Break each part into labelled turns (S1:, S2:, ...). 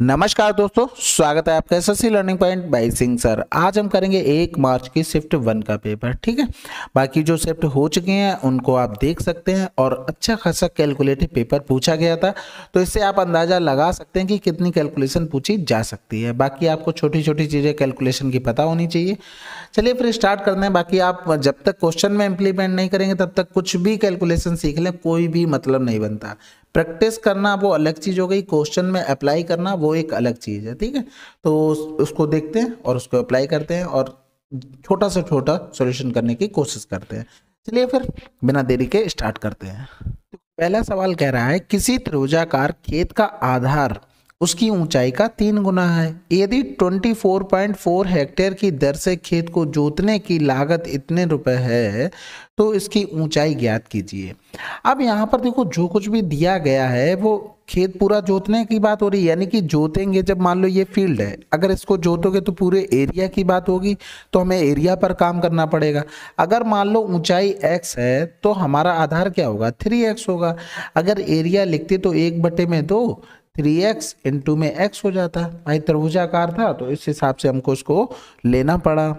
S1: नमस्कार दोस्तों, स्वागत है आपका SSC learning point by Singh sir. आज हम करेंगे 1 मार्च की शिफ्ट 1 का पेपर। ठीक है, बाकी जो शिफ्ट हो चुके हैं उनको आप देख सकते हैं और अच्छा खासा कैलकुलेटिव पेपर पूछा गया था, तो इससे आप अंदाजा लगा सकते हैं कि कितनी कैलकुलेशन पूछी जा सकती है। बाकी आपको छोटी छोटी चीज़ें कैलकुलेशन की पता होनी चाहिए। चलिए फिर स्टार्ट करते हैं। बाकी आप जब तक क्वेश्चन में इम्प्लीमेंट नहीं करेंगे तब तक कुछ भी कैलकुलेशन सीख लें, कोई भी मतलब नहीं बनता। प्रैक्टिस करना वो अलग चीज़ हो गई, क्वेश्चन में अप्लाई करना वो एक अलग चीज़ है। ठीक है, तो उसको देखते हैं और उसको अप्लाई करते हैं और छोटा से छोटा सॉल्यूशन करने की कोशिश करते हैं। चलिए फिर बिना देरी के स्टार्ट करते हैं। तो पहला सवाल कह रहा है, किसी त्रिभुजाकार खेत का आधार उसकी ऊंचाई का 3 गुना है। यदि 24.4 हेक्टेयर की दर से खेत को जोतने की लागत इतने रुपए है तो इसकी ऊंचाई ज्ञात कीजिए। अब यहाँ पर देखो, जो कुछ भी दिया गया है वो खेत पूरा जोतने की बात हो रही है, यानी कि जोतेंगे। जब मान लो ये फील्ड है, अगर इसको जोतोगे तो पूरे एरिया की बात होगी, तो हमें एरिया पर काम करना पड़ेगा। अगर मान लो ऊंचाई x है तो हमारा आधार क्या होगा, 3x होगा। अगर एरिया लिखते तो 1/2 3x इंटू में x हो जाता। भाई त्रिभुजाकार था तो इस हिसाब से हमको इसको लेना पड़ा।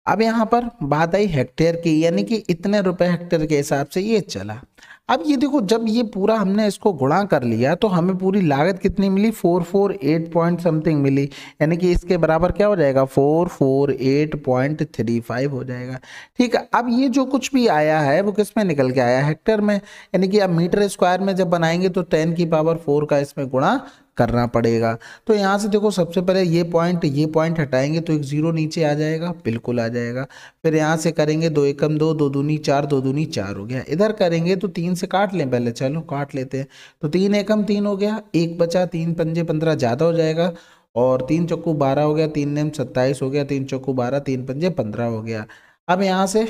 S1: अब यहाँ पर बात आई हेक्टेयर की, यानी कि इतने रुपए हेक्टेयर के हिसाब से ये चला। अब ये देखो, जब ये पूरा हमने इसको गुणा कर लिया तो हमें पूरी लागत कितनी मिली, 448 पॉइंट समथिंग मिली। यानी कि इसके बराबर क्या हो जाएगा, 448.35 हो जाएगा। ठीक है, अब ये जो कुछ भी आया है वो किस में निकल के आया, हेक्टेयर में। यानी कि अब मीटर स्क्वायर में जब बनाएंगे तो 10⁴ का इसमें गुणा करना पड़ेगा। तो यहाँ से देखो, सबसे पहले ये पॉइंट हटाएंगे तो एक जीरो नीचे आ जाएगा, बिल्कुल आ जाएगा। फिर यहाँ से करेंगे 2 एकम 2, 2 दूनी 4, 2 दूनी 4 हो गया। इधर करेंगे तो 3 से काट लें, पहले चलो काट लेते हैं। तो 3 एकम 3 हो गया, एक बचा, 3 पंजे 15 ज़्यादा हो जाएगा, और 3 चौकू 12 हो गया, 3 नेम 27 हो गया, 3 चौकू 12, 3 पंजे 15 हो गया। अब यहाँ से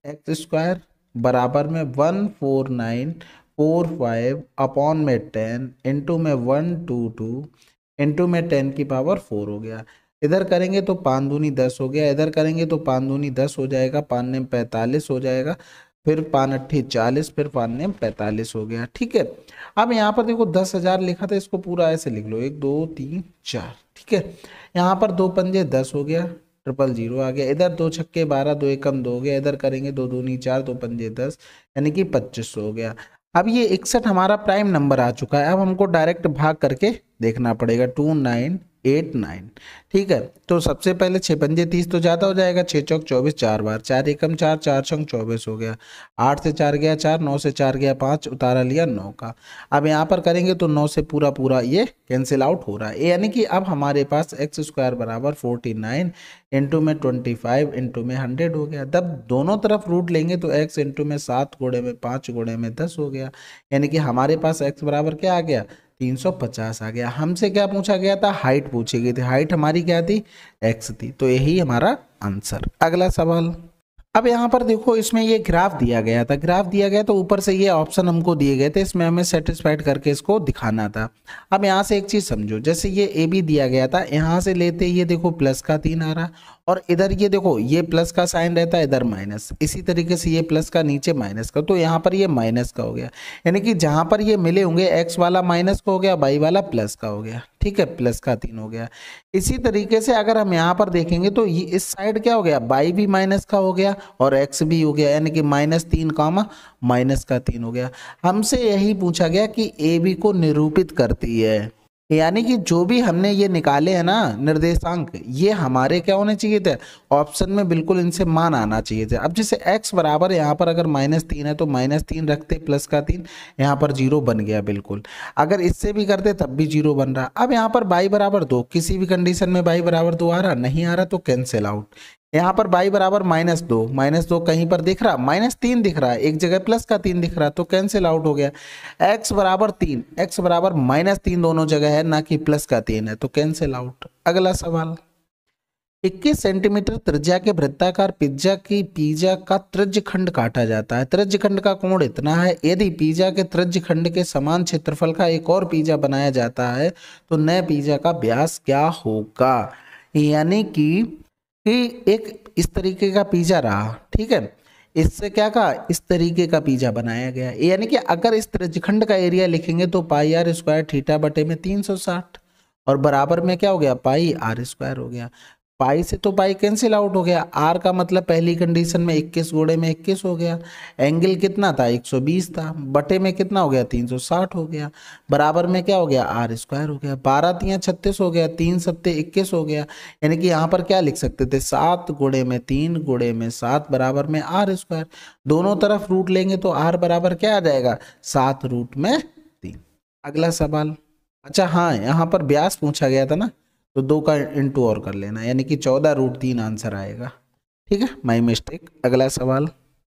S1: एक्स स्क्वायर बराबर में 14945 अपॉन में 10 इंटू में 122 इंटू में 10⁴ हो गया। इधर करेंगे तो 5 दूनी 10 हो गया, इधर करेंगे तो 5 दूनी 10 हो जाएगा, 5 नेम 45 हो जाएगा, फिर 5 अट्ठी 40, फिर 5 नेम 45 हो गया। ठीक है, अब यहाँ पर देखो 10,000 लिखा था, इसको पूरा ऐसे लिख लो, 1 2 3 4। ठीक है, यहाँ पर 2 पंजे 10 हो गया, 000 आ गया। इधर 2 छक्के 12, 2 एकम 2 हो गया। इधर करेंगे 2 दूनी 4, 2 पंजे 10, यानी कि 2500 हो गया। अब ये 61 हमारा प्राइम नंबर आ चुका है। अब हमको डायरेक्ट भाग करके देखना पड़ेगा, 2989। ठीक है, तो सबसे पहले 6 पंजे 30 तो ज़्यादा हो जाएगा, 6 चौक 24 4 बार, 4 एकम 4, 4 छंग 24 हो गया। 8 से 4 गया 4, 9 से 4 गया 5, उतारा लिया 9 का। अब यहाँ पर करेंगे तो 9 से पूरा पूरा ये कैंसिल आउट हो रहा है, यानी कि अब हमारे पास एक्स स्क्वायर बराबर 49 इंटू में 25 इंटू में 100 हो गया। तब दोनों तरफ रूट लेंगे तो x इंटू में 7 गुणे में 5 गुणे में 10 हो गया, यानी कि हमारे पास x बराबर क्या आ गया, 350 आ गया। हमसे क्या पूछा गया था, हाइट पूछी गई थी। हाइट हमारी क्या थी, x थी, तो यही हमारा आंसर। अगला सवाल। अब यहाँ पर देखो, इसमें ये ग्राफ दिया गया था, ग्राफ दिया गया तो ऊपर से ये ऑप्शन हमको दिए गए थे, इसमें हमें सेटिस्फाइड करके इसको दिखाना था। अब यहाँ से एक चीज समझो, जैसे ये ए बी दिया गया था, यहाँ से लेते ये देखो प्लस का 3 आ रहा, और इधर ये देखो ये प्लस का साइन रहता है, इधर माइनस। इसी तरीके से ये प्लस का नीचे माइनस का, तो यहाँ पर ये माइनस का हो गया। यानी कि जहाँ पर ये मिले होंगे, एक्स वाला माइनस का हो गया, वाई वाला प्लस का हो गया। ठीक है, प्लस का 3 हो गया। इसी तरीके से अगर हम यहाँ पर देखेंगे तो ये इस साइड क्या हो गया, बाई भी माइनस का हो गया और एक्स भी हो गया, यानी कि -3 कामा माइनस का 3 हो गया। हमसे यही पूछा गया कि ए बी को निरूपित करती है, यानी कि जो भी हमने ये निकाले हैं ना निर्देशांक, ये हमारे क्या होने चाहिए थे, ऑप्शन में बिल्कुल इनसे मान आना चाहिए थे। अब जैसे x बराबर यहाँ पर अगर -3 है तो -3 रखते, प्लस का 3, यहाँ पर 0 बन गया बिल्कुल। अगर इससे भी करते तब भी 0 बन रहा। अब यहाँ पर y बराबर 2, किसी भी कंडीशन में y बराबर 2 आ रहा, नहीं आ रहा तो कैंसिल आउट। यहाँ पर y बराबर -2 कहीं पर दिख रहा, -3 दिख रहा है, एक जगह प्लस का 3 दिख रहा, तो कैंसिल आउट हो गया। x बराबर 3, x बराबर -3 दोनों जगह है, ना कि प्लस का 3 है, तो कैंसिल आउट। अगला सवाल। 21 सेंटीमीटर त्रिज्या के वृत्ताकार पिज्जा का त्रिज्य खंड काटा जाता है। त्रिज्य खंड का कोण इतना है। यदि पिज्जा के त्रिज्य खंड के समान क्षेत्रफल का एक और पिज्जा बनाया जाता है तो नए पिज्जा का व्यास क्या होगा। यानी कि एक इस तरीके का पिज्जा रहा, ठीक है, इससे क्या कहा, इस तरीके का पिज्जा बनाया गया, यानी कि अगर इस त्रिज्यखंड का एरिया लिखेंगे तो πr² थीटा बटे में 360, और बराबर में क्या हो गया, पाई आर स्क्वायर हो गया। पाई से तो पाई कैंसिल आउट हो गया, आर का मतलब पहली कंडीशन में 21 गुणे में 21 हो गया। एंगल कितना था, 120 था, बटे में कितना हो गया, 360 हो गया। बराबर में क्या हो गया, आर स्क्वायर हो गया। 12 तियां 36 हो गया, 3 सत्ते 21 हो गया। यानी कि यहाँ पर क्या लिख सकते थे, 7 गुणे में 3 गुणे में 7 बराबर में आर स्क्वायर। दोनों तरफ रूट लेंगे तो आर बराबर क्या आ जाएगा, 7 रूट में 3। अगला सवाल, अच्छा हाँ यहाँ पर ब्यास पूछा गया था ना, तो 2 का इंटू और कर लेना, यानी कि 14 रूट 3 आंसर आएगा। ठीक है, माई मिस्टेक। अगला सवाल,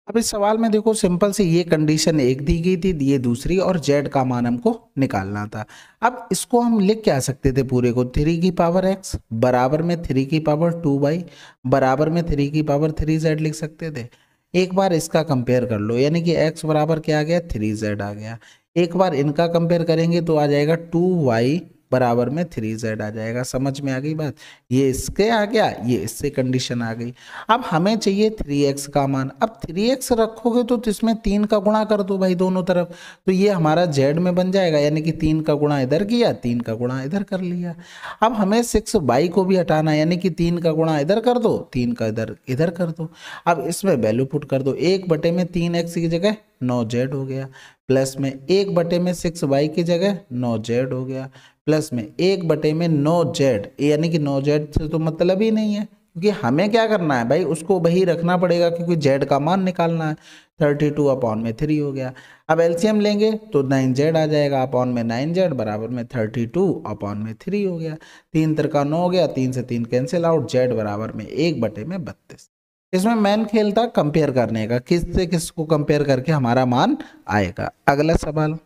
S1: अब इस सवाल में देखो सिंपल सी ये कंडीशन एक दी गई थी, ये दूसरी, और जेड का मान हमको निकालना था। अब इसको हम लिख क्या सकते थे पूरे को, 3 की पावर एक्स बराबर में 3 की पावर 2y बराबर में 3 की पावर 3z लिख सकते थे। एक बार इसका कंपेयर कर लो, यानी कि x बराबर क्या आ गया, 3z आ गया। एक बार इनका कंपेयर करेंगे तो आ जाएगा 2y बराबर में 3z आ जाएगा। समझ में आ गई बात, ये इसके आ गया, ये इससे कंडीशन आ गई। अब हमें चाहिए 3x का मान। अब 3x रखोगे तो इसमें 3 का गुणा कर दो भाई दोनों तरफ, तो ये हमारा z में बन जाएगा, यानी कि 3 का गुणा इधर किया, 3 का गुणा इधर कर लिया। अब हमें 6y को भी हटाना है, यानी कि 3 का गुणा इधर कर दो, 3 का इधर इधर कर दो। अब इसमें वैल्यू पुट कर दो, 1/3x की जगह 9z हो गया, प्लस में 1/6y की जगह 9z हो गया, प्लस में 1/9z, यानी कि 9z से तो मतलब ही नहीं है, क्योंकि हमें क्या करना है भाई, उसको वही रखना पड़ेगा, क्योंकि z का मान निकालना है। 32/3 हो गया। अब एलसीएम लेंगे तो 9z आ जाएगा, अपॉन में 9z बराबर में 32/3 हो गया। 3 तिरका 9 हो गया, 3 से 3 कैंसिल आउट, z बराबर में 1/32। इसमें मेन खेल था कंपेयर करने का, किस से किस को कंपेयर करके हमारा मान आएगा। अगला सवाल,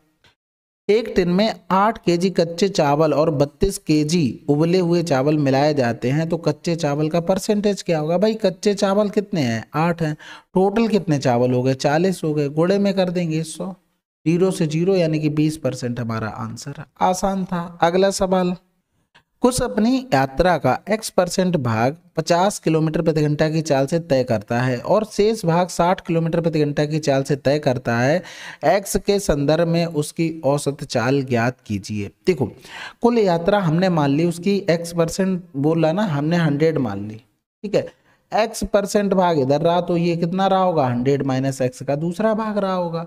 S1: एक टिन में 8 केजी कच्चे चावल और 32 केजी उबले हुए चावल मिलाए जाते हैं, तो कच्चे चावल का परसेंटेज क्या होगा। भाई कच्चे चावल कितने हैं, 8 हैं, टोटल कितने चावल हो गए, 40 हो गए, गुणे में कर देंगे 100, 0 से 0 यानी कि 20% हमारा आंसर। आसान था। अगला सवाल, कुछ अपनी यात्रा का x% भाग 50 किलोमीटर प्रति घंटा की चाल से तय करता है और शेष भाग 60 किलोमीटर प्रति घंटा की चाल से तय करता है। x के संदर्भ में उसकी औसत चाल ज्ञात कीजिए। देखो कुल यात्रा हमने मान ली, उसकी x% बोला ना हमने, 100 मान ली, ठीक है। x% भाग इधर रहा तो ये कितना रहा होगा, 100 माइनस x का दूसरा भाग रहा होगा।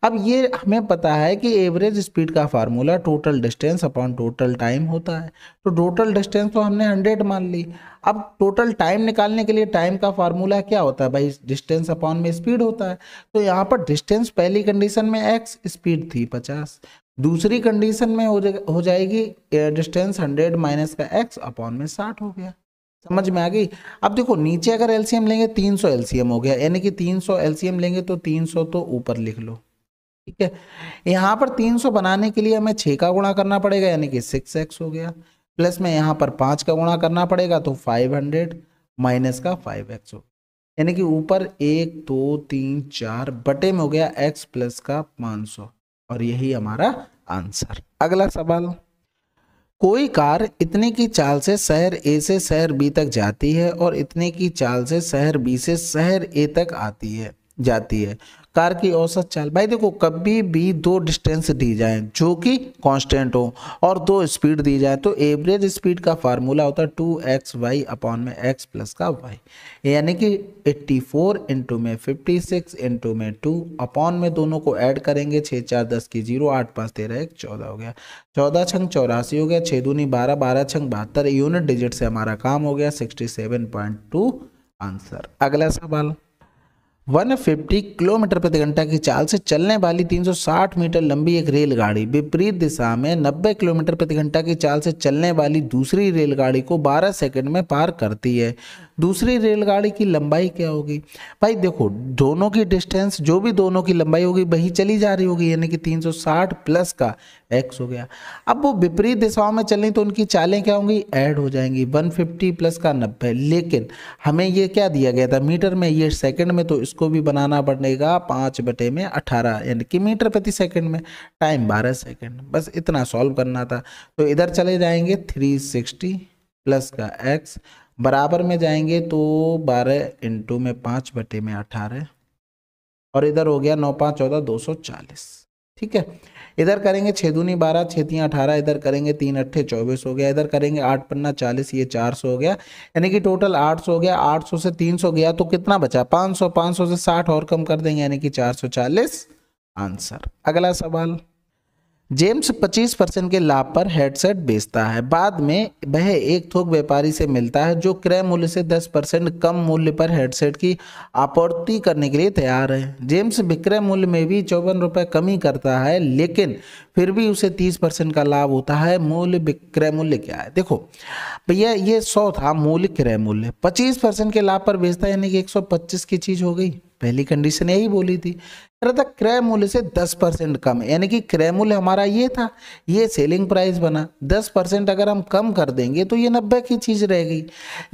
S1: अब ये हमें पता है कि एवरेज स्पीड का formula total distance upon total time होता है, तो टोटल डिस्टेंस तो हमने 100 मान ली। अब टोटल टाइम निकालने के लिए टाइम का फार्मूला क्या होता है भाई, डिस्टेंस अपॉन में स्पीड होता है। तो यहाँ पर डिस्टेंस पहली कंडीशन में x, स्पीड थी 50, दूसरी कंडीशन में हो जाएगी डिस्टेंस 100 माइनस का x अपॉन में 60 हो गया। समझ में आ गई। अब देखो नीचे अगर एलसीएम लेंगे 300 एलसीएम हो गया, यानी कि 300 एलसीएम लेंगे तो 300 तो ऊपर लिख लो, ठीक है। यहाँ पर 300 बनाने के लिए हमें 6 का गुणा करना पड़ेगा, यानी कि 6x हो गया, प्लस में यहाँ पर 5 का गुणा करना पड़ेगा तो 500 माइनस का 5x हो, यानी कि ऊपर 1 2 3 4 बटे में हो गया x प्लस का 500, और यही हमारा आंसर। अगला सवाल, कोई कार इतने की चाल से शहर ए से शहर बी तक जाती है और इतने की चाल से शहर बी से शहर ए तक जाती है। कार की औसत चाल। भाई देखो कभी भी दो डिस्टेंस दी जाए जो कि कांस्टेंट हो और दो स्पीड दी जाए, तो एवरेज स्पीड का फार्मूला होता है 2xy अपॉन में x प्लस का y, यानी कि 84 इंटू में 56 इंटू में 2 अपॉन में दोनों को ऐड करेंगे, 6 4 10 की 0, 8 5 13 1 14 हो गया, 14 छंग 84 हो गया, 6 दूनी 12, 12 छंग 72, यूनिट डिजिट से हमारा काम हो गया, 67.2 आंसर। अगला सवाल, 150 किलोमीटर प्रति घंटा की चाल से चलने वाली 360 मीटर लंबी एक रेलगाड़ी विपरीत दिशा में 90 किलोमीटर प्रति घंटा की चाल से चलने वाली दूसरी रेलगाड़ी को 12 सेकंड में पार करती है। दूसरी रेलगाड़ी की लंबाई क्या होगी। भाई देखो दोनों की डिस्टेंस, जो भी दोनों की लंबाई होगी वही चली जा रही होगी, यानी कि 360 प्लस का x हो गया। अब वो विपरीत दिशाओं में चलें तो उनकी चालें क्या होंगी, ऐड हो जाएंगी, 150 प्लस का 90, लेकिन हमें ये क्या दिया गया था मीटर में, ये सेकंड में, तो इसको भी बनाना पड़ेगा 5/18, यानी कि मीटर प्रति सेकंड में, टाइम 12 सेकंड। बस इतना सॉल्व करना था। तो इधर चले जाएंगे 360 प्लस का x बराबर में जाएंगे तो 12 इंटू में 5/18, और इधर हो गया 9 5 14 240, ठीक है। इधर करेंगे 6 दूनी 12, 6 तियां 18, इधर करेंगे 3 अट्ठे 24 हो गया, इधर करेंगे 8 पन्ना 40, ये 400 हो गया, यानी कि टोटल 800 हो गया। 800 से 300 गया तो कितना बचा 500, 500 से 60 और कम कर देंगे यानी कि 440 आंसर। अगला सवाल, जेम्स 25% के लाभ पर हेडसेट बेचता है, बाद में वह एक थोक व्यापारी से मिलता है जो क्रय मूल्य से 10% कम मूल्य पर हेडसेट की आपूर्ति करने के लिए तैयार है। जेम्स विक्रय मूल्य में भी 54 रुपये कमी करता है, लेकिन फिर भी उसे 30% का लाभ होता है। मूल्य विक्रय मूल्य क्या है? देखो भैया ये 100 था मूल्य क्रय मूल्य, 25% के लाभ पर बेचता है यानी कि 125 की चीज हो गई। पहली कंडीशन यही बोली थी, क्रय मूल्य से 10% कम, यानी कि क्रय मूल्य हमारा ये था, ये सेलिंग प्राइस बना, 10% अगर हम कम कर देंगे तो ये 90 की चीज रह गई।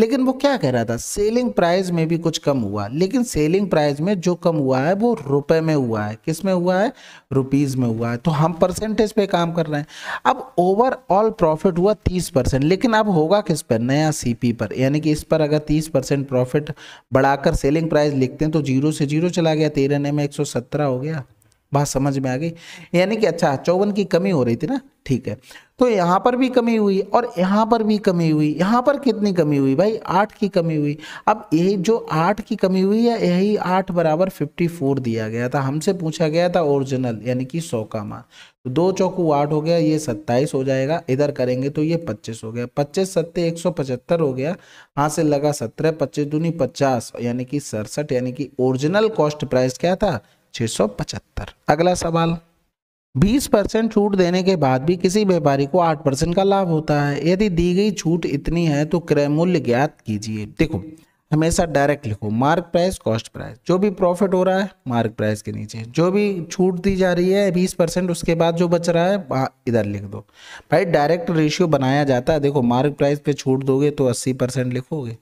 S1: लेकिन वो क्या कह रहा था, सेलिंग प्राइस में भी कुछ कम हुआ, लेकिन सेलिंग प्राइस में जो कम हुआ है वो रुपए में हुआ है। किस में हुआ है? रुपीज में हुआ है। तो हम परसेंटेज पे काम कर रहे हैं। अब ओवरऑल प्रॉफिट हुआ 30%, लेकिन अब होगा किस पर? नया सीपी पर, यानी कि इस पर अगर 30% प्रॉफिट बढ़ाकर सेलिंग प्राइस लिखते हैं तो 0 से 0 चला गया, 13 में 117 हो गया। बात समझ में आ गई? यानी कि अच्छा 54 की कमी हो रही थी ना, ठीक है। तो यहाँ पर भी कमी हुई और यहाँ पर भी कमी हुई। यहाँ पर कितनी कमी हुई भाई? 8 की कमी हुई। अब ये जो 8 की कमी हुई है, यही 8 बराबर 54 दिया गया था। हमसे पूछा गया था ओरिजिनल यानी कि 100 का मान। तो 2 चौकू 8 हो गया, ये 27 हो जाएगा। इधर करेंगे तो ये 25 हो गया, 25 सत्ते 175 हो गया। हाथ से लगा 17, 25 दूनी 50 यानी कि 67, यानी कि ओरिजिनल कॉस्ट प्राइस क्या था? 675। अगला सवाल, 20% छूट देने के बाद भी किसी व्यापारी को 8% का लाभ होता है। यदि दी गई छूट इतनी है तो क्रय मूल्य ज्ञात कीजिए। देखो हमेशा डायरेक्ट लिखो, मार्क प्राइस कॉस्ट प्राइस, जो भी प्रॉफिट हो रहा है मार्क प्राइस के नीचे, जो भी छूट दी जा रही है 20%, उसके बाद जो बच रहा है इधर लिख दो। भाई डायरेक्ट रेशियो बनाया जाता है। देखो मार्क प्राइस पे छूट दोगे तो 80% लिखोगे,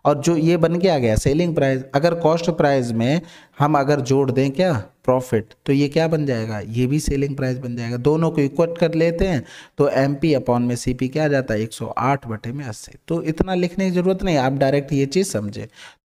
S1: और जो ये बन के आ गया सेलिंग प्राइस। अगर कॉस्ट प्राइस में हम अगर जोड़ दें क्या प्रॉफिट, तो ये क्या बन जाएगा? ये भी सेलिंग प्राइस बन जाएगा। दोनों को इक्वट कर लेते हैं तो MP अपॉन में CP क्या आ जाता है? 108/80। तो इतना लिखने की जरूरत नहीं, आप डायरेक्ट ये चीज समझे।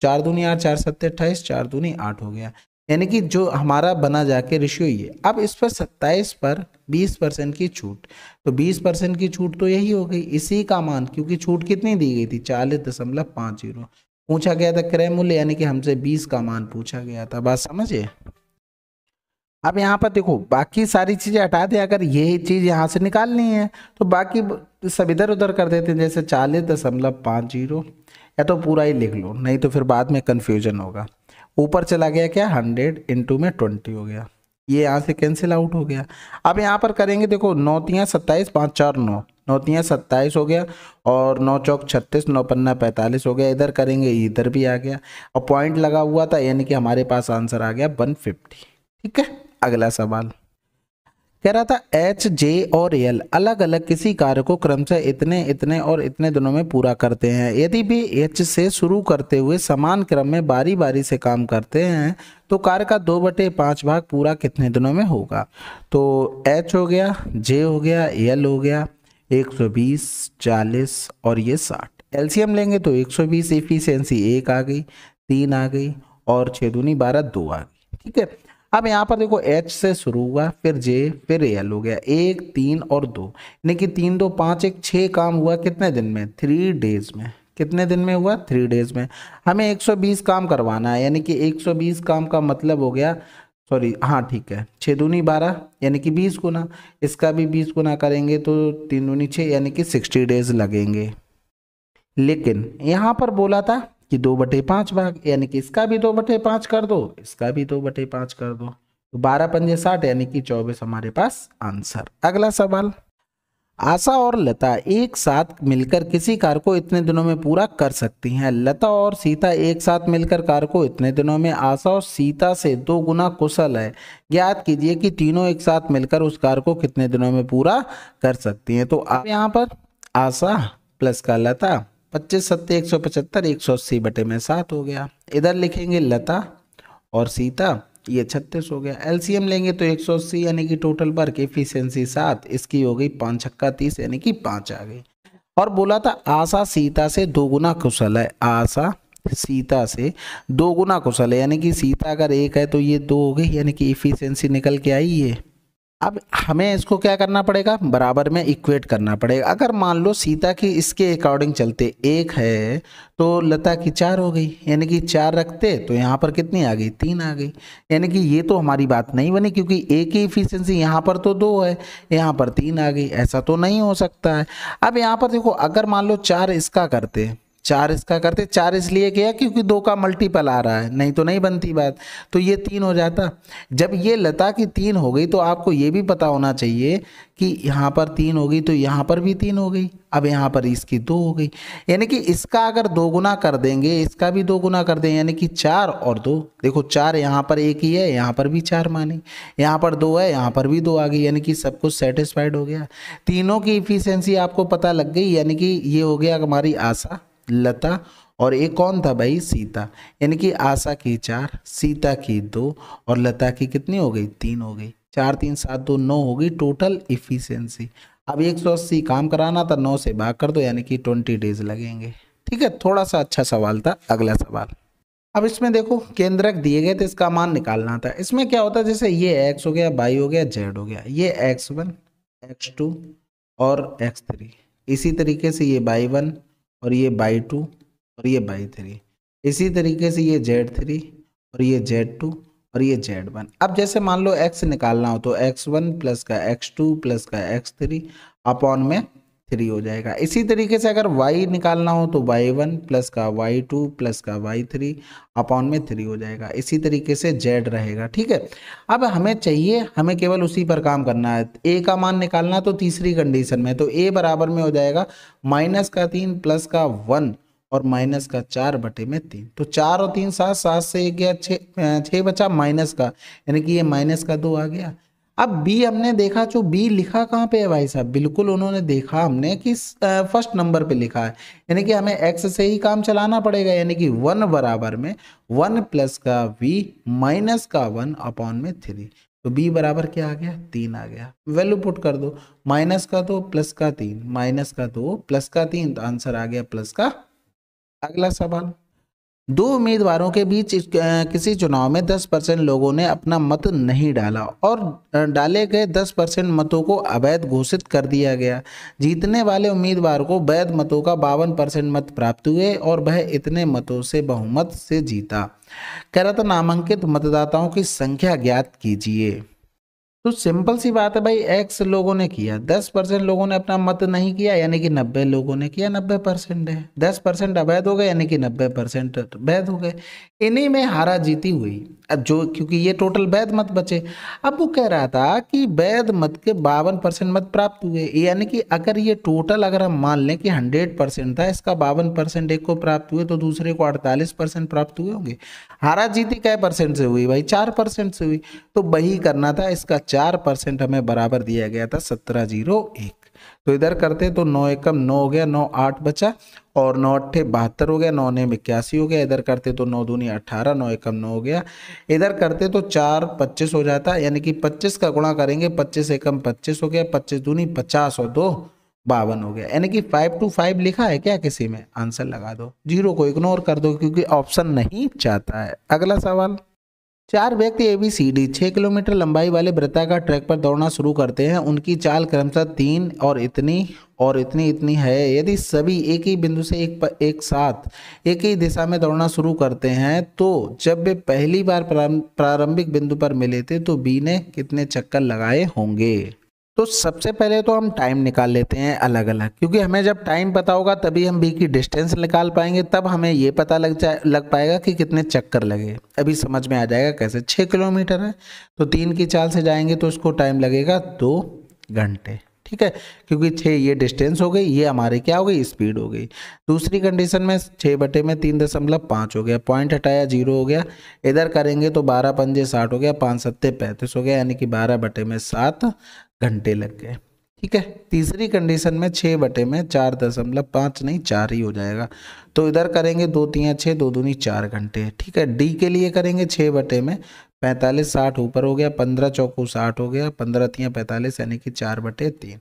S1: 4 दूनी 8, 4 सत्ते 28, 4 दूनी 8 हो गया, यानी कि जो हमारा बना जाके रेशियो ये। अब इस पर 27 पर 20% की छूट, तो 20% की छूट तो यही हो गई, इसी का मान, क्योंकि छूट कितनी दी गई थी? 40.50 पूछा गया था क्रय मूल्य, यानी कि हमसे 20 का मान पूछा गया था। बात समझे? अब यहाँ पर देखो बाकी सारी चीजें हटा दे, अगर ये चीज यहाँ से निकालनी है तो बाकी सब इधर उधर कर देते हैं, जैसे 40.50, या तो पूरा ही लिख लो, नहीं तो फिर बाद में कंफ्यूजन होगा। ऊपर चला गया क्या? 100 इंटू में 20 हो गया, ये यहाँ से कैंसिल आउट हो गया। अब यहाँ पर करेंगे, देखो 9 तियां 27, 5 4 9, 9 तियां 27 हो गया, और 9 चौक 36, 9 पन्ना 45 हो गया। इधर करेंगे, इधर भी आ गया, और पॉइंट लगा हुआ था, यानी कि हमारे पास आंसर आ गया 150। ठीक है। अगला सवाल कह रहा था H, J और L अलग अलग किसी कार्य को क्रमशः इतने इतने और इतने दिनों में पूरा करते हैं। यदि भी H से शुरू करते हुए समान क्रम में बारी बारी से काम करते हैं तो कार्य का 2/5 भाग पूरा कितने दिनों में होगा? तो H हो गया, J हो गया, L हो गया, 120, 40 और ये 60। एलसीएम लेंगे तो 120, एफिशिएंसी 1 आ गई, 3 आ गई, और 6 दूनी 12, 2 आ गई। ठीक है। अब यहाँ पर देखो H से शुरू हुआ, फिर J, फिर L हो गया, 1 3 और 2, यानी कि 3 2 5 1 6 काम हुआ कितने दिन में? 3 डेज में। कितने दिन में हुआ? 3 डेज में। हमें 120 काम करवाना है, यानी कि 120 काम का मतलब हो गया, सॉरी हाँ ठीक है, 6 दूनी 12 यानी कि 20 गुना, इसका भी 20 गुना करेंगे तो 3 दूनी 6 यानी कि 60 डेज लगेंगे। लेकिन यहाँ पर बोला था कि 2/5 भाग, यानी कि इसका भी 2/5 कर दो, इसका भी 2/5 कर दो, तो 12 पंजे 60 यानी कि 24 हमारे पास आंसर। अगला सवाल, आशा और लता एक साथ मिलकर किसी कार्य को इतने दिनों में पूरा कर सकती हैं। लता और सीता एक साथ मिलकर कार्य को इतने दिनों में आशा और सीता से 2 गुना कुशल है। ज्ञात कीजिए कि तीनों एक साथ मिलकर उस कार्य को कितने दिनों में पूरा कर सकती हैं। तो अब यहाँ पर आशा प्लस का लता, 25 सत्ते 175, 180/7 हो गया। इधर लिखेंगे लता और सीता, ये 36 हो गया। एलसीएम लेंगे तो 180 यानी कि टोटल वर्क एफिशिएंसी 7, इसकी हो गई 5 छक्का 30 यानी कि 5 आ गई। और बोला था आशा सीता से 2 गुना कुशल है। आशा सीता से 2 गुना कुशल है, यानी कि सीता अगर 1 है तो ये 2 हो गई, यानी कि एफिशिएंसी निकल के आई ये अब हमें इसको क्या करना पड़ेगा, बराबर में इक्वेट करना पड़ेगा। अगर मान लो सीता की इसके अकॉर्डिंग चलते 1 है तो लता की 4 हो गई, यानी कि 4 रखते तो यहाँ पर कितनी आ गई, 3 आ गई। यानी कि ये तो हमारी बात नहीं बनी, क्योंकि ए की इफिशियंसी यहाँ पर तो 2 है, यहाँ पर 3 आ गई, ऐसा तो नहीं हो सकता है। अब यहाँ पर देखो, अगर मान लो 4 इसका करते, 4 इसका करते, 4 इसलिए किया क्योंकि 2 का मल्टीपल आ रहा है, नहीं तो नहीं बनती बात, तो ये 3 हो जाता। जब ये लता की 3 हो गई तो आपको ये भी पता होना चाहिए कि यहाँ पर 3 हो गई तो यहाँ पर भी 3 हो गई, अब यहाँ पर इसकी 2 हो गई। यानी कि इसका अगर 2 गुना कर देंगे, इसका भी 2 गुना कर देंगे, यानी कि 4 और 2, देखो 4 यहाँ पर एक ही है, यहाँ पर भी 4 मानी, यहाँ पर 2 है, यहाँ पर भी 2 आ गई, यानी कि सब कुछ सेटिस्फाइड हो गया। तीनों की इफिशियंसी आपको पता लग गई, यानी कि ये हो गया हमारी आशा, लता और एक कौन था भाई, सीता। यानी कि आशा की 4, सीता की 2 और लता की कितनी हो गई, 3 हो गई। 4 3 7 2 9 हो गई टोटल इफिशियंसी। अब 180 काम कराना था, 9 से भाग कर दो, यानी कि 20 डेज लगेंगे। ठीक है, थोड़ा सा अच्छा सवाल था। अगला सवाल, अब इसमें देखो केंद्रक दिए गए थे, इसका मान निकालना था। इसमें क्या होता है, जैसे ये x हो गया, y हो गया, z हो गया, ये x1 x2 और x3, इसी तरीके से ये y1 और ये y2 और ये y3, इसी तरीके से ये z3 और ये z2 और ये z1। अब जैसे मान लो x निकालना हो तो x1 प्लस का x2 प्लस का x3 अपॉन में 3 हो जाएगा। इसी तरीके से अगर y निकालना हो तो y1 प्लस का y2 प्लस का y3 अपॉन में 3 हो जाएगा। इसी तरीके से z रहेगा। ठीक है, अब हमें चाहिए, हमें केवल उसी पर काम करना है। a का मान निकालना तो तीसरी कंडीशन में, तो a बराबर में हो जाएगा -3 प्लस का 1 और माइनस का 4/3। तो 4 और 3 7, 7 से 1 गया 6 बचा माइनस का, यानी कि ये माइनस का 2 आ गया। अब बी हमने देखा, जो बी लिखा कहाँ पे है भाई साहब, बिल्कुल उन्होंने देखा हमने कि फर्स्ट नंबर पे लिखा है, यानी कि हमें एक्स से ही काम चलाना पड़ेगा। यानी कि 1 बराबर में 1 प्लस का वी माइनस का 1 अपॉन में 3, तो b बराबर क्या आ गया, 3 आ गया। वैल्यू पुट कर दो, माइनस का 2 प्लस का 3, माइनस का 2 प्लस का 3, तो आंसर आ गया प्लस का। अगला सवाल, दो उम्मीदवारों के बीच किसी चुनाव में 10% लोगों ने अपना मत नहीं डाला और डाले गए 10% मतों को अवैध घोषित कर दिया गया। जीतने वाले उम्मीदवार को वैध मतों का 52% मत प्राप्त हुए और वह इतने मतों से बहुमत से जीता। कह रहा था नामांकित मतदाताओं की संख्या ज्ञात कीजिए। तो सिंपल सी बात है भाई, एक्स लोगों ने किया, 10% लोगों ने अपना मत नहीं किया, यानी कि 90 लोगों ने किया, 90% है। 10% अवैध हो गए, यानी कि 90% वैध हो गए। इन्हीं में हारा जीती हुई, अब जो क्योंकि ये टोटल वैध मत बचे। अब वो कह रहा था कि वैध मत के 52% मत प्राप्त हुए, यानी कि अगर ये टोटल अगर हम मान लें कि 100% था, इसका 52% एक को प्राप्त हुए तो दूसरे को 48% प्राप्त हुए होंगे। हारा जीती कै परसेंट से हुई भाई, 4% से हुई। तो वही करना था, इसका 4% हमें बराबर दिया गया था 1701। तो इधर करते तो 9 एकम 9 हो गया, 9 8 बचा और 9 अट्ठे 72 हो गया, 9 ने 81 हो गया। इधर करते तो 9 दूनी 18, 9 एकम 9 हो गया। इधर करते तो 4 25 हो जाता, यानी कि 25 का गुणा करेंगे, 25 एकम 25 हो गया, 25 दूनी 50 और 2 52 हो गया। यानी कि 5 to 5 लिखा है क्या किसी में, आंसर लगा दो। 0 को इग्नोर कर दो क्योंकि ऑप्शन नहीं चाहता है। अगला सवाल, 4 व्यक्ति ABCD 6 किलोमीटर लंबाई वाले वृत्ताकार ट्रैक पर दौड़ना शुरू करते हैं। उनकी चाल क्रमशः 3 और इतनी है। यदि सभी एक ही बिंदु से एक साथ एक ही दिशा में दौड़ना शुरू करते हैं तो जब वे पहली बार प्रारंभिक बिंदु पर मिले थे तो बी ने कितने चक्कर लगाए होंगे। तो सबसे पहले तो हम टाइम निकाल लेते हैं अलग अलग, क्योंकि हमें जब टाइम पता होगा तभी हम बी की डिस्टेंस निकाल पाएंगे, तब हमें ये पता लग पाएगा कि कितने चक्कर लगे। अभी समझ में आ जाएगा कैसे। 6 किलोमीटर है तो 3 की चाल से जाएंगे तो उसको टाइम लगेगा 2 घंटे। ठीक है, क्योंकि 6 ये डिस्टेंस हो गई, ये हमारे क्या हो गई, स्पीड हो गई। दूसरी कंडीशन में 6/3.5 हो गया, पॉइंट हटाया 0 हो गया। इधर करेंगे तो 12 पंजे 60 हो गया, 5 सत्ते 35 हो गया, यानी कि 12/7 घंटे लग गए। ठीक है, तीसरी कंडीशन में 6/4.5 नहीं 4 ही हो जाएगा। तो इधर करेंगे 2 3 6, 2 दूनी 4 घंटे। ठीक है, डी के लिए करेंगे 6/45 60 ऊपर हो गया, 15 चौको 60 हो गया, 15 3 45, यानी कि 4/3।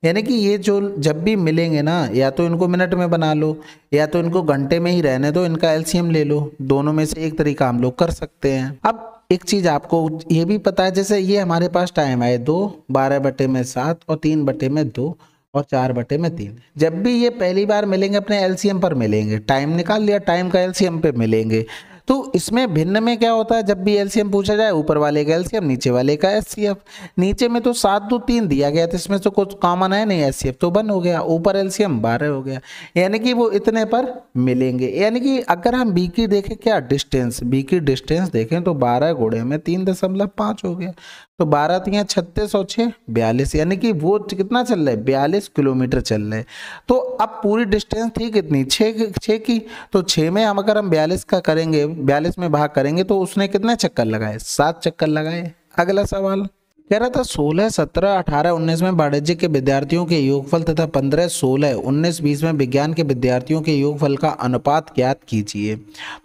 S1: यानी कि ये जो जब भी मिलेंगे ना, या तो इनको मिनट में बना लो या तो इनको घंटे में ही रहने दो, इनका एलसीएम ले लो। दोनों में से एक तरीका हम लोग कर सकते हैं। अब एक चीज आपको ये भी पता है, जैसे ये हमारे पास टाइम है 2, 12/7 और 3/2 और 4/3। जब भी ये पहली बार मिलेंगे अपने एलसीएम पर मिलेंगे, टाइम निकाल लिया, टाइम का एलसीएम पे मिलेंगे। तो इसमें भिन्न में क्या होता है, जब भी एलसीएम पूछा जाए ऊपर वाले का एलसीएम, नीचे वाले का एचसीएफ। नीचे में तो 7 2 3 दिया गया था, इसमें तो कुछ कॉमन है नहीं, एचसीएफ तो 1 हो गया, ऊपर एलसीएम 12 हो गया, यानी कि वो इतने पर मिलेंगे। यानी कि अगर हम बी की देखें क्या डिस्टेंस, बी की डिस्टेंस देखें तो 12 गुणे में 3.5 हो गया, तो 12 3 36 और 6 42, यानी कि वो कितना चल रहा है, 42 किलोमीटर चल रहा है। तो अब पूरी डिस्टेंस थी कितनी, 6 की, तो 6 में हम अगर हम 42 का करेंगे, 42 में भाग करेंगे तो उसने कितने चक्कर लगाए, 7 चक्कर लगाए। अगला सवाल कह रहा था 16 17 18 19 में वाणिज्य के विद्यार्थियों के योगफल तथा 15 16 19 20 में विज्ञान के विद्यार्थियों के योगफल का अनुपात ज्ञात कीजिए।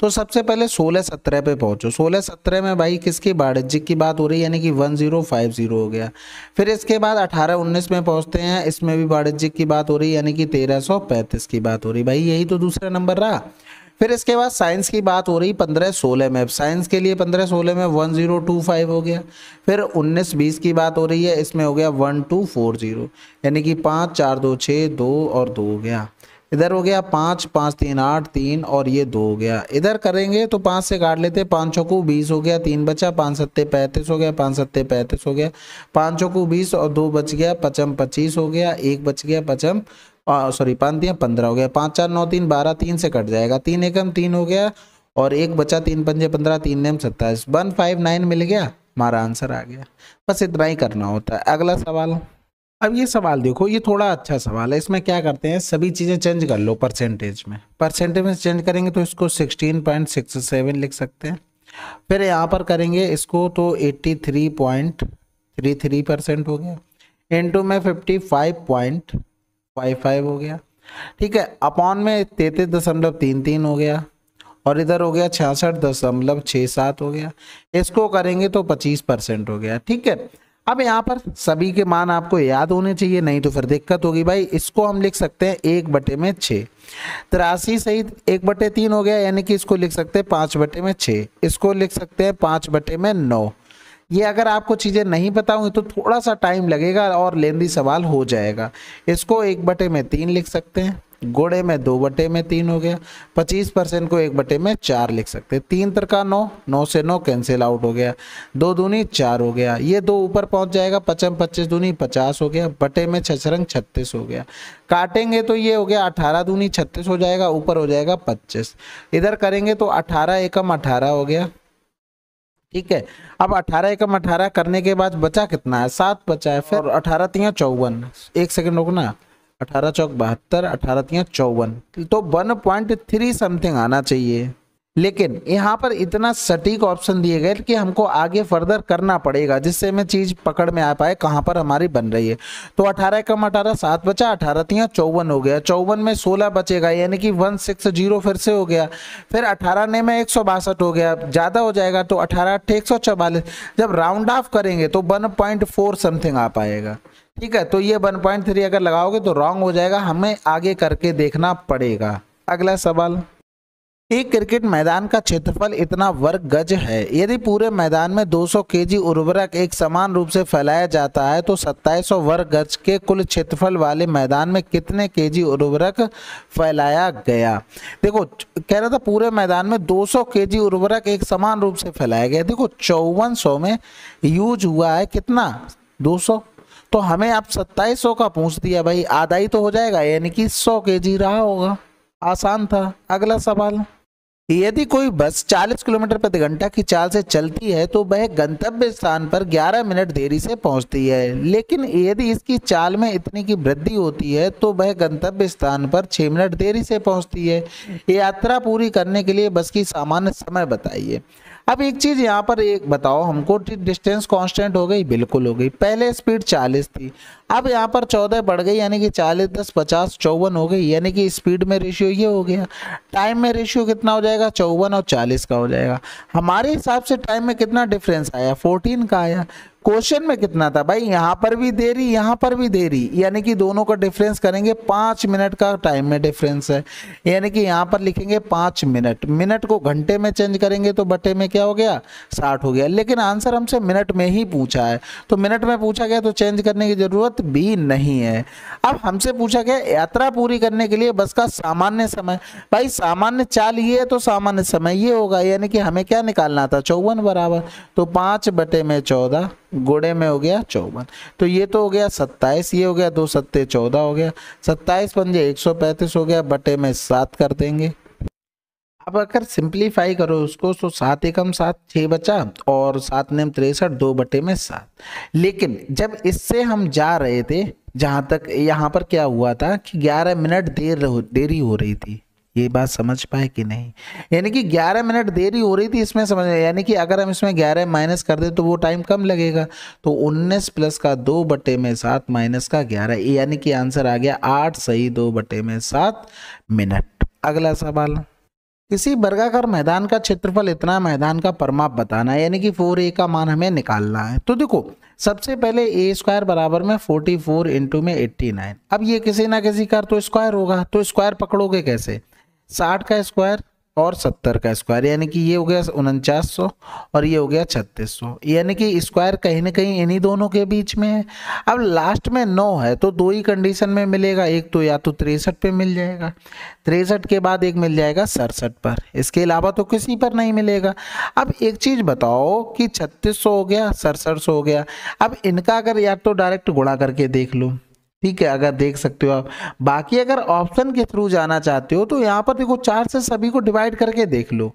S1: तो सबसे पहले 16 17 पे पहुंचो। 16 17 में भाई किसकी, वाणिज्य की बात हो रही है, यानी कि 1050 हो गया। फिर इसके बाद 18 19 में पहुंचते हैं, इसमें भी वाणिज्य की बात हो रही है, यानी कि 1335 की बात हो रही। भाई यही तो दूसरा नंबर रहा। फिर इसके बाद साइंस की बात हो रही 15 16 में, साइंस के लिए 15 16 में 1025 हो गया। फिर 19 20 की बात हो रही है, इसमें हो गया 1240, यानी कि 5 4 2 6 2 और 2 हो गया। इधर हो गया 5 5 3 8 3 और ये 2 हो गया। इधर करेंगे तो 5 से काट लेते, 5 चौको 20 हो गया, 3 बचा, 5 सत्ते 35 हो गया, 5 सत्ते 35 हो गया, 5 चौको 20 और 2 बच गया, 5 25 हो गया, 1 बच गया, 5 सॉरी 5 दिया 15 हो गया, 5 4 9 3 12, 3 से कट जाएगा, 3 एकम 3 हो गया और 1 बचा, 3 पंजे 15, 3 नेम 27, 159 मिल गया, हमारा आंसर आ गया। बस इतना ही करना होता है। अगला सवाल, अब ये सवाल देखो, ये थोड़ा अच्छा सवाल है। इसमें क्या करते हैं, सभी चीज़ें चेंज कर लो परसेंटेज में, परसेंटेज में चेंज करेंगे तो इसको 16.67 लिख सकते हैं। फिर यहाँ पर करेंगे इसको तो 83.33% हो गया, इनटू में 55.55 हो गया, ठीक है, अपॉन में 33.33 हो गया और इधर हो गया 66.67 हो गया। इसको करेंगे तो 25% हो गया, ठीक है। अब यहाँ पर सभी के मान आपको याद होने चाहिए, नहीं तो फिर दिक्कत होगी भाई। इसको हम लिख सकते हैं 1/6, 83 सहित 1/3 हो गया, यानी कि इसको लिख सकते हैं 5/6, इसको लिख सकते हैं 5/9। ये अगर आपको चीज़ें नहीं पता होंगी तो थोड़ा सा टाइम लगेगा और लेंदी सवाल हो जाएगा। इसको 1/3 लिख सकते हैं, गुणे में 2/3 हो गया, 25% को 1/4 लिख सकते हैं, 3 3 9, 9 से 9 कैंसिल आउट हो गया, 2 दूनी 4 हो गया, ये 2 ऊपर पहुंच जाएगा, 55 25 दूनी 50 हो गया, बटे में 6 36 हो गया। काटेंगे तो ये हो गया 18 दूनी 36 हो जाएगा, ऊपर हो जाएगा 25। इधर करेंगे तो 18 एकम 18 हो गया, ठीक है। अब 18 एकम 18 करने के बाद बचा कितना है, 7 बचा है। फिर 18 3 54, 1 सेकंड रुकना, 18 चौक 72, 18 3 54, तो 1.3 समथिंग आना चाहिए। लेकिन यहाँ पर इतना सटीक ऑप्शन दिए गए कि हमको आगे फर्दर करना पड़ेगा, जिससे हमें चीज पकड़ में आ पाए कहाँ पर हमारी बन रही है। तो 18 एकम 18 7 बचा, 18 3 54 हो गया, 54 में 16 बचेगा, यानी कि 160 फिर से हो गया। फिर 18 ने में 162 हो गया, ज्यादा हो जाएगा तो 18 8 144, जब राउंड ऑफ करेंगे तो 1.4 समथिंग आ पाएगा, ठीक है। तो ये 1.3 अगर लगाओगे तो रॉन्ग हो जाएगा, हमें आगे करके देखना पड़ेगा। अगला सवाल, एक क्रिकेट मैदान का क्षेत्रफल इतना वर्ग गज है, यदि पूरे मैदान में 200 केजी उर्वरक एक समान रूप से फैलाया जाता है तो 2700 वर्ग गज के कुल क्षेत्रफल वाले मैदान में कितने केजी उर्वरक फैलाया गया। देखो कह रहा था पूरे मैदान में 200 केजी उर्वरक एक समान रूप से फैलाया गया। देखो 5400 में यूज हुआ है कितना, 200, तो हमें आप 2700 का पूछ दिया भाई, आधा ही तो हो जाएगा, यानी कि 100 केजी रहा होगा, आसान था। अगला सवाल, यदि कोई बस 40 किलोमीटर प्रति घंटा की चाल से चलती है तो वह गंतव्य स्थान पर 11 मिनट देरी से पहुंचती है, लेकिन यदि इसकी चाल में इतनी की वृद्धि होती है तो वह गंतव्य स्थान पर 6 मिनट देरी से पहुंचती है। यात्रा पूरी करने के लिए बस की सामान्य समय बताइए। अब एक चीज यहाँ पर एक बताओ हमको, डिस्टेंस कांस्टेंट हो गई, बिल्कुल हो गई। पहले स्पीड 40 थी, अब यहाँ पर 14 बढ़ गई, यानी कि 40 10 50 54 हो गई, यानी कि स्पीड में रेशियो ये हो गया। टाइम में रेशियो कितना हो जाएगा, 54 और 40 का हो जाएगा। हमारे हिसाब से टाइम में कितना डिफरेंस आया, 14 का आया। क्वेश्चन में कितना था भाई, यहाँ पर भी देरी यहाँ पर भी देरी, यानी कि दोनों का डिफरेंस करेंगे 5 मिनट का टाइम में डिफरेंस है, यानी कि यहाँ पर लिखेंगे 5 मिनट, मिनट को घंटे में चेंज करेंगे तो बटे में क्या हो गया 60 हो गया, लेकिन आंसर हमसे मिनट में ही पूछा है, तो मिनट में पूछा गया तो चेंज करने की जरूरत भी नहीं है। अब हमसे पूछा गया यात्रा पूरी करने के लिए बस का सामान्य समय, भाई सामान्य चाल ये है तो सामान्य समय ये होगा, यानी कि हमें क्या निकालना था 54 बराबर, तो 5 बटे में 14 गुणे में हो गया 54, तो ये तो हो गया 27, ये हो गया 2 सत्ते 14 हो गया, 27 पंजे 135 हो गया, बटे में 7 कर देंगे। अब अगर सिंप्लीफाई करो उसको तो 7 एकम 7 6 बचा और 7 नेम 63 2 बटे में 7, लेकिन जब इससे हम जा रहे थे जहां तक यहाँ पर क्या हुआ था कि 11 मिनट देरी हो रही थी, ये बात समझ पाए कि नहीं, यानी कि 11 मिनट देरी हो रही थी इसमें समझ, यानी कि अगर हम इसमें 11 माइनस कर दे तो वो टाइम कम लगेगा, तो 19 प्लस का 2 बटे में 7 माइनस का 11, यानी कि आंसर आ गया 8 सही 2 बटे में 7 मिनट। अगला सवाल, किसी वर्गाकार मैदान का क्षेत्रफल इतना, मैदान का परिमाप बताना है, यानी कि 4a का मान हमें निकालना है। तो देखो सबसे पहले ए स्क्वायर बराबर में 44 इंटू में 89, अब ये किसी ना किसी का तो स्क्वायर होगा, तो स्क्वायर पकड़ोगे कैसे, 60 का स्क्वायर और 70 का स्क्वायर, यानी कि ये हो गया 4900 और ये हो गया 3600, यानी कि स्क्वायर कहीं ना कहीं इन्हीं दोनों के बीच में है। अब लास्ट में 9 है तो दो ही कंडीशन में मिलेगा, एक तो या तो 63 पे मिल जाएगा, 63 के बाद एक मिल जाएगा 67 पर, इसके अलावा तो किसी पर नहीं मिलेगा। अब एक चीज बताओ कि 3600 हो गया 6700 हो गया, अब इनका अगर या तो डायरेक्ट गुणा करके देख लो, ठीक है अगर देख सकते हो आप, बाकी अगर ऑप्शन के थ्रू जाना चाहते हो तो यहाँ पर देखो 4 से सभी को डिवाइड करके देख लो,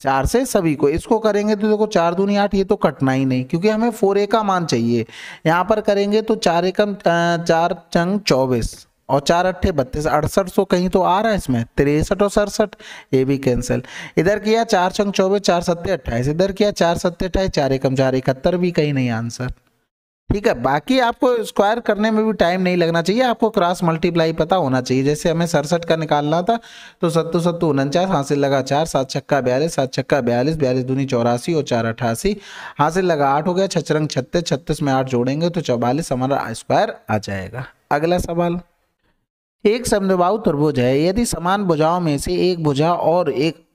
S1: 4 से सभी को, इसको करेंगे तो देखो 4 दूनी 8, ये तो कटना ही नहीं क्योंकि हमें 4a का मान चाहिए, यहाँ पर करेंगे तो 4 एकम 4 चंग 24 और 4 अट्ठे 32, 6800 कहीं तो आ रहा है इसमें, 63 और 67 ये भी कैंसिल, इधर किया 4 चंग 24 4 सत्ते 28, इधर किया 4 सत्ते 28 4 एकम 4 71 भी कहीं नहीं आंसर, ठीक है। बाकी आपको स्क्वायर करने में भी टाइम नहीं लगना चाहिए, आपको क्रॉस मल्टीप्लाई पता होना चाहिए, जैसे हमें 67 का निकालना था तो 7 7 49 हासिल लगा 4 7 छक्का 42 7 छक्का 42 42 दूनी 84 और 4 88 हासिल लगा 8 हो गया, 6 रंग 36 36 में 8 जोड़ेंगे तो 44 हमारा स्क्वायर आ जाएगा। अगला सवाल, एक समद्विबाहु त्रिभुज है, यदि समान भुजाओं में से एक भुजा और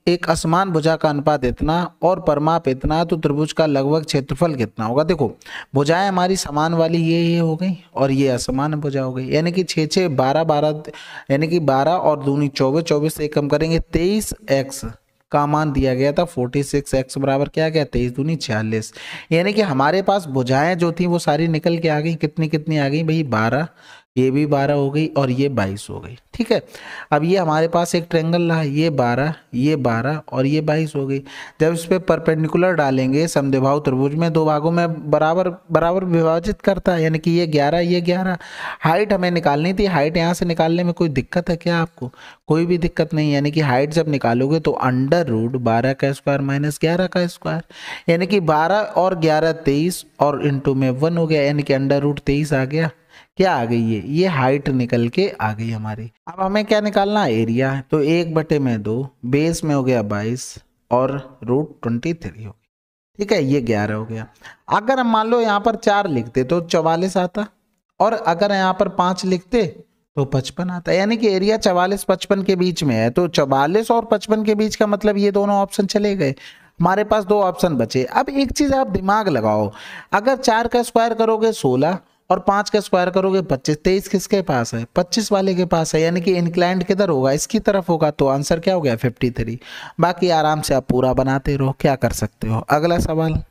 S1: एक असमान भुजा का अनुपात इतना और परिमाप इतना तो त्रिभुज का लगभग क्षेत्रफल कितना होगा। देखो भुजाएं हमारी समान वाली ये हो गई और ये असमान भुजा हो गई, यानी कि 6 6 12 12, यानी कि 12 और दूनी 24 24 से कम करेंगे 23x का मान दिया गया था 46x बराबर क्या गया 23 दूनी 46, यानी कि हमारे पास भुजाएं जो थी वो सारी निकल के आ गई, कितनी कितनी आ गई भाई 12, ये भी 12 हो गई और ये 22 हो गई, ठीक है। अब ये हमारे पास एक ट्रायंगल रहा, ये 12 और ये 22 हो गई, जब इस पे परपेंडिकुलर डालेंगे समद्विबाहु त्रिभुज में दो भागों में बराबर बराबर विभाजित करता है, यानी कि ये 11 हाइट हमें निकालनी थी, हाइट यहाँ से निकालने में कोई दिक्कत है क्या आपको, कोई भी दिक्कत नहीं, यानी कि हाइट जब निकालोगे तो √12 का स्क्वायर माइनस 11 का स्क्वायर, यानी कि 12 और 11 23 और इंटू में 1 हो गया, यानी कि √23 आ गया, क्या आ गई ये हाइट निकल के आ गई हमारी। अब हमें क्या निकालना है एरिया, तो 1 बटे में 2 बेस में हो गया 22 और √23 हो गई, ठीक है ये 11 हो गया। अगर हम मान लो यहाँ पर 4 लिखते तो 44 आता और अगर यहाँ पर 5 लिखते तो 55 आता, यानी कि एरिया 44 55 के बीच में है, तो 44 और 55 के बीच का मतलब ये दोनों ऑप्शन चले गए, हमारे पास 2 ऑप्शन बचे। अब एक चीज आप दिमाग लगाओ, अगर 4 का स्क्वायर करोगे 16 और 5 का स्क्वायर करोगे 25, 23 किसके पास है 25 वाले के पास है, यानी कि इंक्लाइंड किधर होगा इसकी तरफ होगा, तो आंसर क्या हो गया 53। बाकी आराम से आप पूरा बनाते रहो, क्या कर सकते हो। अगला सवाल,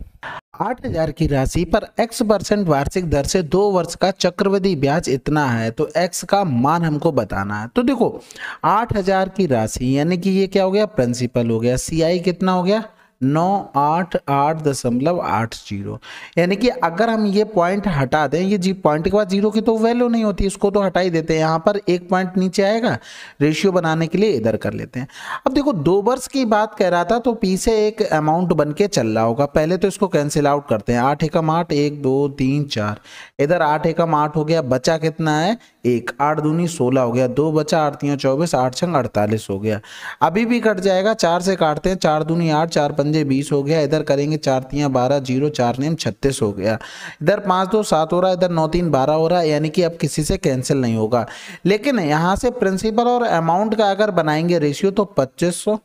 S1: 8000 की राशि पर x% वार्षिक दर से 2 वर्ष का चक्रवृद्धि ब्याज इतना है, तो x का मान हमको बताना है। तो देखो 8000 की राशि यानी कि ये क्या हो गया प्रिंसिपल हो गया, CI कितना हो गया 988.80, यानी कि अगर हम ये पॉइंट हटा दें, ये जी पॉइंट के बाद जीरो की तो वैल्यू नहीं होती, इसको तो हटा ही देते हैं, यहाँ पर एक पॉइंट नीचे आएगा, रेशियो बनाने के लिए इधर कर लेते हैं। अब देखो 2 वर्ष की बात कह रहा था तो पीछे एक अमाउंट बन के चल रहा होगा, पहले तो इसको कैंसिल आउट करते हैं, 8 एकम 8 1 2 3 4, इधर 8 एकम 8 हो गया, बचा कितना है 1, 8 दूनी 16 हो गया, 2 बचा 8 3 24 8 6 48 हो गया, अभी भी कट जाएगा, 4 से काटते हैं 4 दूनी 8 4 5 पंजे 20 हो गया, इधर करेंगे 4 तियां 12, 0 4 नेम 36 हो गया, इधर 5 2 7 हो रहा है, इधर 9 3 12 हो रहा है, यानी कि अब किसी से कैंसिल नहीं होगा। लेकिन यहाँ से प्रिंसिपल और अमाउंट का अगर बनाएंगे रेशियो तो 2500,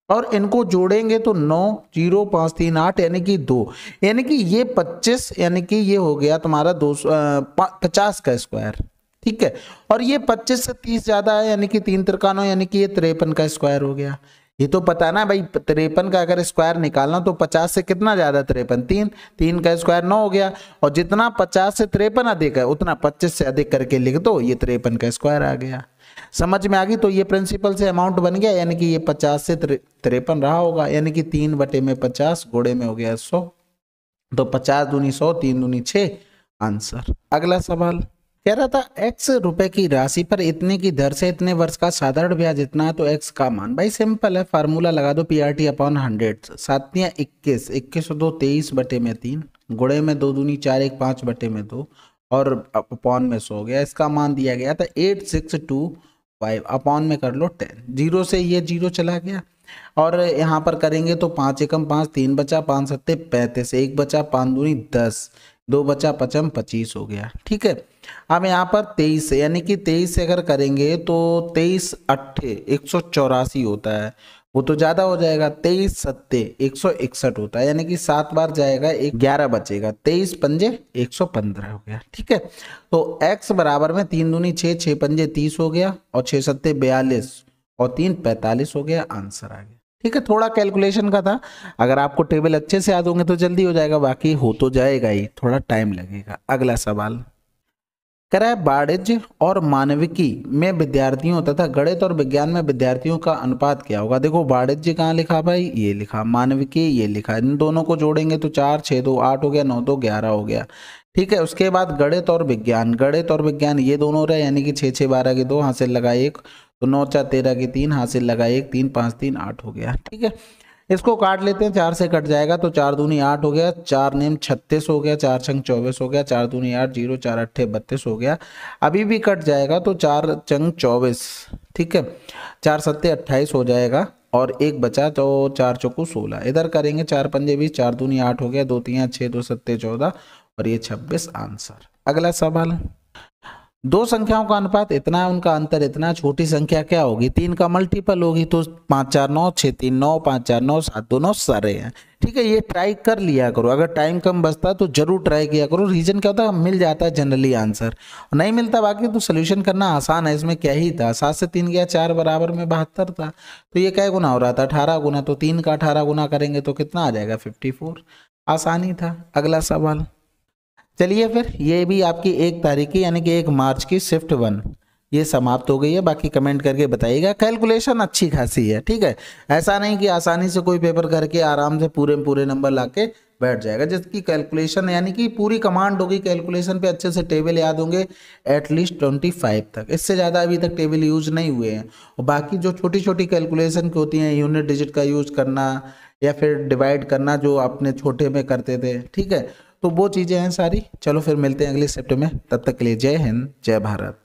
S1: और इनको जोड़ेंगे तो 9 0 5 3 8 यानी कि 2, यानी कि ये 25 यानी कि ये हो गया तुम्हारा 50 का स्क्वायर, ठीक है। और ये 25 से 30 ज्यादा है, यानी कि 3 तिरकानों, यानी कि ये 53 का स्क्वायर हो गया। ये तो पता है ना भाई, 53 का अगर स्क्वायर निकालना तो 50 से कितना ज्यादा 53, 3 3 का स्क्वायर 9 हो गया, और जितना 50 से 53 अधिक है उतना 25 से अधिक करके लिख दो, ये 53 का स्क्वायर आ गया। समझ में आ गई? तो ये प्रिंसिपल से अमाउंट बन गया, यानी कि ये 50 से 53 रहा होगा, यानी कि 3 बटे में 50 गुणे में हो गया 100, तो 50 दूनी 100 3 दूनी 6 आंसर। अगला सवाल कह रहा था x रुपए की राशि पर इतने की दर से इतने वर्ष का साधारण ब्याज इतना है, तो x का मान। भाई सिंपल है, फार्मूला लगा दो, PRT अपॉन 100, 7 या 21, 21 2 23 बटे में 3 गुणे में 2 दूनी 4 1 5 बटे में 2 और अपॉन में 100 हो गया। इसका मान दिया गया था 8625, अपॉन में कर लो 10, जीरो से ये जीरो चला गया, और यहाँ पर करेंगे तो 5 एकम 5 3 बचा, 5 सत्ते 35, 1 बचा, 5 दूनी 10, 2 बचा 5 25 हो गया, ठीक है। अब यहाँ पर 23 यानी कि 23 से अगर करेंगे तो 23 अट्ठे 184 होता है, वो तो ज्यादा हो जाएगा, 23 सत्ते 161 होता है, यानी कि 7 बार जाएगा, 11 बचेगा, 23 पंजे 115 हो गया, ठीक है। तो x बराबर में 3 दूनी 6 6 पंजे 30 हो गया, और 6 सत्ते 42 और 3 45 हो गया, आंसर आ गया, ठीक है। थोड़ा कैलकुलेशन का था, अगर आपको टेबल अच्छे से याद होंगे तो जल्दी हो जाएगा, बाकी हो तो जाएगा ही, थोड़ा टाइम लगेगा। अगला सवाल कह रहा है वाणिज्य और मानविकी में विद्यार्थियों तथा गणित और विज्ञान में विद्यार्थियों का अनुपात क्या होगा। देखो वाणिज्य कहाँ लिखा भाई, ये लिखा, मानविकी ये लिखा, इन दोनों को जोड़ेंगे तो 4 6 2 8 हो गया, 9 2 11 हो गया, ठीक है। उसके बाद गणित और विज्ञान, गणित और विज्ञान ये दोनों रहे, यानी कि 6 6 12 के 2 हासिल लगा 1, तो 9 4 13 के 3 हासिल लगा 1, 3 5 3 8 हो गया, ठीक है। इसको काट लेते हैं, 4 से कट जाएगा तो 4 दूनी 8 हो गया, 4 नेम 36 हो गया, 4 छंग 24 हो गया, 4 दूनी 8 0 4 अट्ठे 32 हो गया। अभी भी कट जाएगा तो 4 चंग 24, ठीक है, 4 सत्ते 28 हो जाएगा, और एक बचा तो 4 चौकू 16, इधर करेंगे 4 पंजे 20, 4 दूनी 8 हो गया, 2 3 6 2 सत्ते 14 और ये 26 आंसर। अगला सवाल, दो संख्याओं का अनुपात इतना है, उनका अंतर इतना, छोटी संख्या क्या होगी, 3 का मल्टीपल होगी, तो 5 4 9 6 3 9 5 4 9 7 2 9 सारे हैं, ठीक है। ये ट्राई कर लिया करो, अगर टाइम कम बचता तो जरूर ट्राई किया करो, रीजन क्या होता है मिल जाता है जनरली आंसर, नहीं मिलता बाकी तो सोल्यूशन करना आसान है, इसमें क्या ही था, 7 से 3 गया 4 बराबर में 72 था, तो ये क्या गुना हो रहा था 18 गुना, तो 3 का 18 गुना करेंगे तो कितना आ जाएगा 54, आसानी था। अगला सवाल, चलिए फिर ये भी आपकी 1 तारीख की यानी कि 1 मार्च की शिफ्ट 1 ये समाप्त हो गई है, बाकी कमेंट करके बताइएगा। कैलकुलेशन अच्छी खासी है, ठीक है, ऐसा नहीं कि आसानी से कोई पेपर करके आराम से पूरे नंबर लाके बैठ जाएगा, जिसकी कैलकुलेशन यानी कि पूरी कमांड होगी कैलकुलेशन पे, अच्छे से टेबल याद होंगे एटलीस्ट 25 तक, इससे ज़्यादा अभी तक टेबल यूज नहीं हुए हैं, और बाकी जो छोटी छोटी कैलकुलेशन की होती हैं, यूनिट डिजिट का यूज करना या फिर डिवाइड करना जो अपने छोटे में करते थे, ठीक है, तो वो चीज़ें हैं सारी। चलो फिर मिलते हैं अगले शिफ्ट में, तब तक के लिए जय हिंद जय भारत।